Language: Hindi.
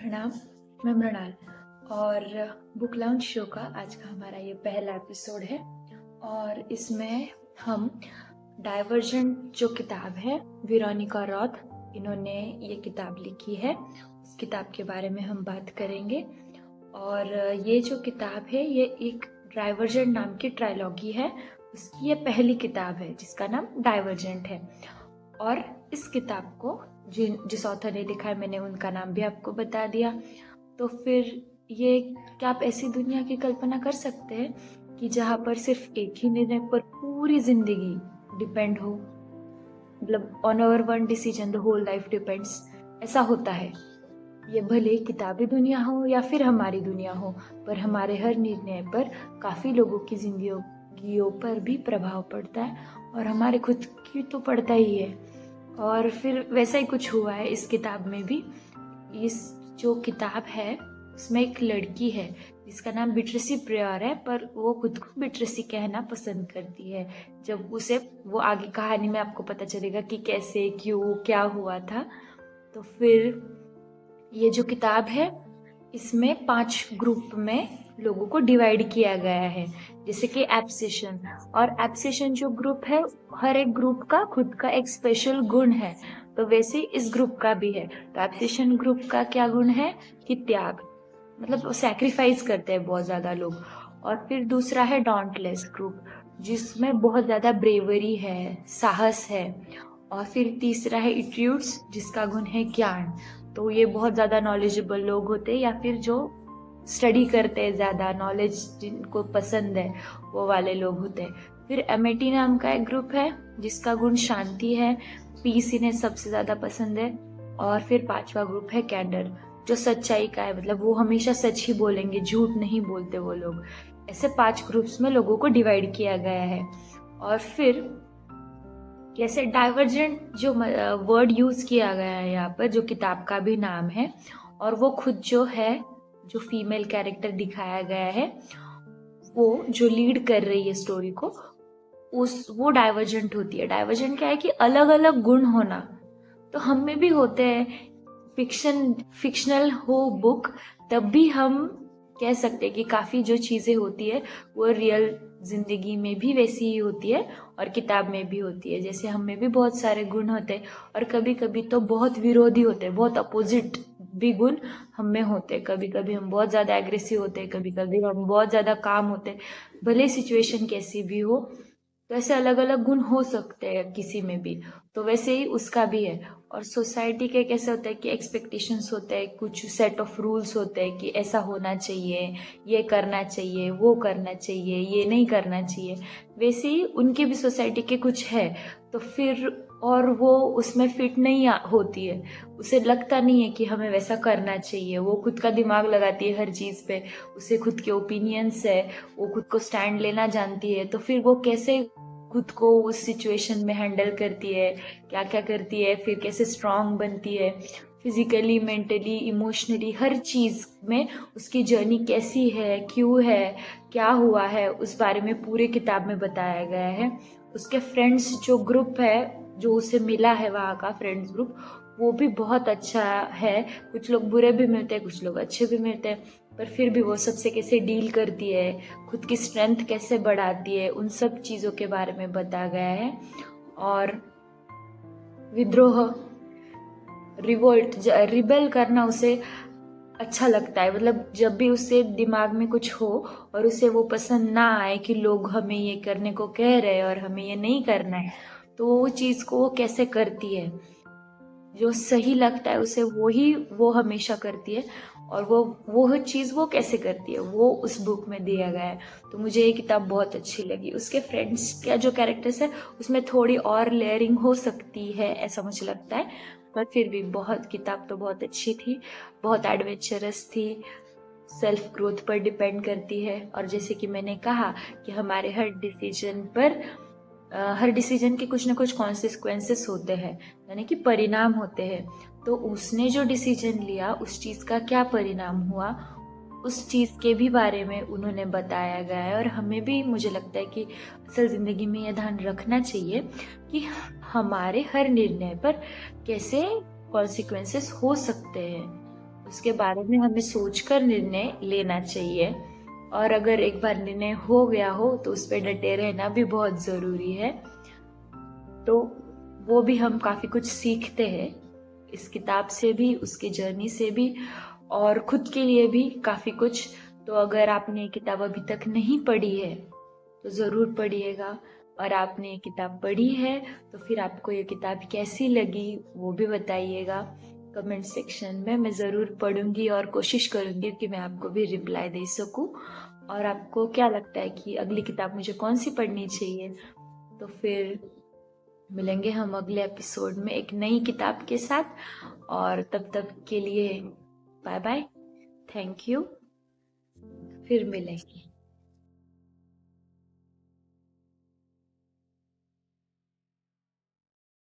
प्रणाम। मैं मृणाल और बुक लॉन्च शो का आज का हमारा ये पहला एपिसोड है और इसमें हम डाइवर्जेंट जो किताब है, वेरोनिका रॉथ इन्होंने ये किताब लिखी है, उस किताब के बारे में हम बात करेंगे। और ये जो किताब है ये एक डाइवर्जेंट नाम की ट्रायलॉगी है, उसकी ये पहली किताब है जिसका नाम डाइवर्जेंट है। और इस किताब को जिस ऑथर ने लिखा है मैंने उनका नाम भी आपको बता दिया। तो फिर ये क्या आप ऐसी दुनिया की कल्पना कर सकते हैं कि जहाँ पर सिर्फ एक ही निर्णय पर पूरी जिंदगी डिपेंड हो, मतलब on our one decision the whole life depends, ऐसा होता है। ये भले किताबी दुनिया हो या फिर हमारी दुनिया हो, पर हमारे हर निर्णय पर काफ़ी लोगों की जिंदगियों पर भी प्रभाव पड़ता है और हमारे खुद की तो पड़ता ही है। और फिर वैसा ही कुछ हुआ है इस किताब में भी। इस जो किताब है उसमें एक लड़की है जिसका नाम बिट्रिसी प्रियर है, पर वो खुद को बिट्रिसी कहना पसंद करती है। जब उसे वो आगे कहानी में आपको पता चलेगा कि कैसे, क्यों, क्या हुआ था। तो फिर ये जो किताब है इसमें 5 ग्रुप में लोगों को डिवाइड किया गया है, जैसे कि एब्सेशन। और एब्सेशन जो ग्रुप है, हर एक ग्रुप का खुद का एक स्पेशल गुण है, तो वैसे ही इस ग्रुप का भी है। तो एब्सेशन ग्रुप का क्या गुण है कि त्याग, मतलब वो सैक्रिफाइस करते हैं बहुत ज़्यादा लोग। और फिर दूसरा है डॉन्टलेस ग्रुप, जिसमें बहुत ज़्यादा ब्रेवरी है, साहस है। और फिर तीसरा है इट्यूट्स, जिसका गुण है ज्ञान, तो ये बहुत ज़्यादा नॉलेजेबल लोग होते हैं या फिर जो स्टडी करते हैं, ज़्यादा नॉलेज जिनको पसंद है वो वाले लोग होते हैं। फिर एमेटी नाम का एक ग्रुप है जिसका गुण शांति है, पीस इन्हें सबसे ज़्यादा पसंद है। और फिर 5वां ग्रुप है कैंडर, जो सच्चाई का है, मतलब वो हमेशा सच ही बोलेंगे, झूठ नहीं बोलते वो लोग। ऐसे 5 ग्रुप्स में लोगों को डिवाइड किया गया है। और फिर जैसे डाइवर्जेंट जो वर्ड यूज किया गया है यहाँ पर, जो किताब का भी नाम है, और वो खुद जो है, जो फीमेल कैरेक्टर दिखाया गया है, वो जो लीड कर रही है स्टोरी को, वो डाइवर्जेंट होती है। डाइवर्जेंट क्या है कि अलग अलग गुण होना, तो हम में भी होते हैं। फिक्शनल हो बुक, तब भी हम कह सकते हैं कि काफ़ी जो चीज़ें होती है वो रियल जिंदगी में भी वैसी ही होती है और किताब में भी होती है। जैसे हम में भी बहुत सारे गुण होते हैं और कभी कभी तो बहुत विरोधी होते हैं, बहुत अपोजिट भी गुण हम में होते हैं। कभी कभी हम बहुत ज़्यादा एग्रेसिव होते हैं, कभी कभी हम बहुत ज़्यादा काम होते हैं, भले सिचुएशन कैसी भी हो। तो ऐसे अलग अलग गुण हो सकते हैं किसी में भी, तो वैसे ही उसका भी है। और सोसाइटी के कैसे होता है कि एक्सपेक्टेशंस होते हैं, कुछ सेट ऑफ रूल्स होते हैं कि ऐसा होना चाहिए, ये करना चाहिए, वो करना चाहिए, ये नहीं करना चाहिए। वैसे ही उनके भी सोसाइटी के कुछ है, तो फिर और वो उसमें फिट नहीं होती है, उसे लगता नहीं है कि हमें वैसा करना चाहिए। वो खुद का दिमाग लगाती है हर चीज़ पे, उसे खुद के ओपिनियंस है, वो खुद को स्टैंड लेना जानती है। तो फिर वो कैसे खुद को उस सिचुएशन में हैंडल करती है, क्या क्या करती है, फिर कैसे स्ट्रांग बनती है, फिजिकली, मेंटली, इमोशनली, हर चीज़ में उसकी जर्नी कैसी है, क्यों है, क्या हुआ है, उस बारे में पूरे किताब में बताया गया है। उसके फ्रेंड्स जो ग्रुप है, जो उसे मिला है वहाँ का फ्रेंड्स ग्रुप, वो भी बहुत अच्छा है। कुछ लोग बुरे भी मिलते हैं, कुछ लोग अच्छे भी मिलते हैं, पर फिर भी वो सबसे कैसे डील करती है, खुद की स्ट्रेंथ कैसे बढ़ाती है, उन सब चीज़ों के बारे में बताया गया है। और विद्रोह, रिवोल्ट, रिबेल करना उसे अच्छा लगता है। मतलब जब भी उसे दिमाग में कुछ हो और उसे वो पसंद ना आए कि लोग हमें ये करने को कह रहे हैं और हमें ये नहीं करना है, तो वो चीज़ को वो कैसे करती है, जो सही लगता है उसे वो हमेशा करती है। और वो चीज़ वो कैसे करती है वो उस बुक में दिया गया है। तो मुझे ये किताब बहुत अच्छी लगी। उसके फ्रेंड्स का जो कैरेक्टर्स है उसमें थोड़ी और लेयरिंग हो सकती है, ऐसा मुझे लगता है, पर फिर भी किताब तो बहुत अच्छी थी, बहुत एडवेंचरस थी, सेल्फ ग्रोथ पर डिपेंड करती है। और जैसे कि मैंने कहा कि हमारे हर डिसीजन के कुछ ना कुछ कॉन्सिक्वेंसेस होते हैं, यानी कि परिणाम होते हैं। तो उसने जो डिसीजन लिया उस चीज़ का क्या परिणाम हुआ, उस चीज़ के भी बारे में उन्होंने बताया गया है। और हमें भी, मुझे लगता है कि असल ज़िंदगी में यह ध्यान रखना चाहिए कि हमारे हर निर्णय पर कैसे कॉन्सिक्वेंसेस हो सकते हैं। उसके बारे में हमें सोचकर निर्णय लेना चाहिए। और अगर एक बार निर्णय हो गया हो तो उस पर डटे रहना भी बहुत ज़रूरी है। तो वो भी हम काफ़ी कुछ सीखते हैं इस किताब से भी, उसकी जर्नी से भी, और खुद के लिए भी काफ़ी कुछ। तो अगर आपने ये किताब अभी तक नहीं पढ़ी है तो ज़रूर पढ़िएगा, और आपने ये किताब पढ़ी है तो फिर आपको ये किताब कैसी लगी वो भी बताइएगा कमेंट सेक्शन में। मैं ज़रूर पढ़ूंगी और कोशिश करूंगी कि मैं आपको भी रिप्लाई दे सकूं। और आपको क्या लगता है कि अगली किताब मुझे कौन सी पढ़नी चाहिए? तो फिर मिलेंगे हम अगले एपिसोड में एक नई किताब के साथ, और तब तक के लिए बाय बाय, थैंक यू, फिर मिलेंगे।